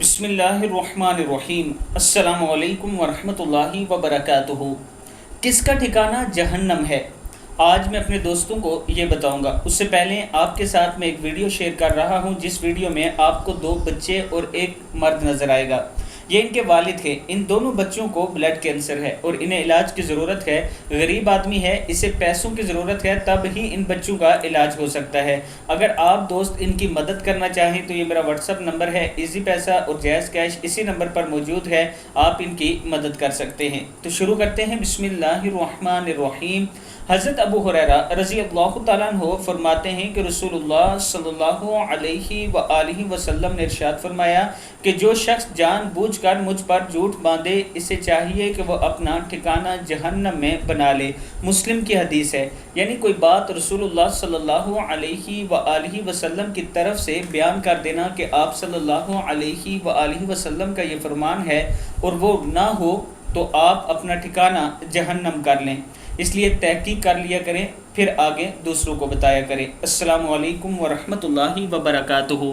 بسم اللہ الرحمن الرحیم۔ السلام علیکم ورحمۃ اللہ وبرکاتہ۔ کس کا ٹھکانہ جہنم ہے؟ آج میں اپنے دوستوں کو یہ بتاؤں گا۔ اس سے پہلے آپ کے ساتھ میں ایک ویڈیو شیئر کر رہا ہوں، جس ویڈیو میں آپ کو 2 بچے اور ایک مرد نظر آئے گا۔ یہ ان کے والد ہیں۔ ان دونوں بچوں کو بلڈ کینسر ہے اور انہیں علاج کی ضرورت ہے۔ غریب آدمی ہے، اسے پیسوں کی ضرورت ہے، تب ہی ان بچوں کا علاج ہو سکتا ہے۔ اگر آپ دوست ان کی مدد کرنا چاہیں تو یہ میرا واٹس ایپ نمبر ہے، ایزی پیسہ اور جائز کیش اسی نمبر پر موجود ہے، آپ ان کی مدد کر سکتے ہیں۔ تو شروع کرتے ہیں۔ بسم اللہ الرحمن الرحیم۔ حضرت ابو ہریرہ رضی اللہ تعالیٰ عنہ فرماتے ہیں کہ رسول اللہ صلی اللہ علیہ وآلہ وسلم نے ارشاد فرمایا کہ جو شخص جان بوجھ کر مجھ پر جھوٹ باندھے، اسے چاہیے کہ وہ اپنا ٹھکانہ جہنم میں بنا لے۔ مسلم کی حدیث ہے۔ یعنی کوئی بات رسول اللہ صلی اللہ علیہ وآلہ وسلم کی طرف سے بیان کر دینا کہ آپ صلی اللہ علیہ وآلہ وسلم کا یہ فرمان ہے اور وہ نہ ہو تو آپ اپنا ٹھکانہ جہنم کر لیں۔ اس لیے تحقیق کر لیا کریں، پھر آگے دوسروں کو بتایا کریں۔ السلام علیکم ورحمۃ اللہ وبرکاتہ۔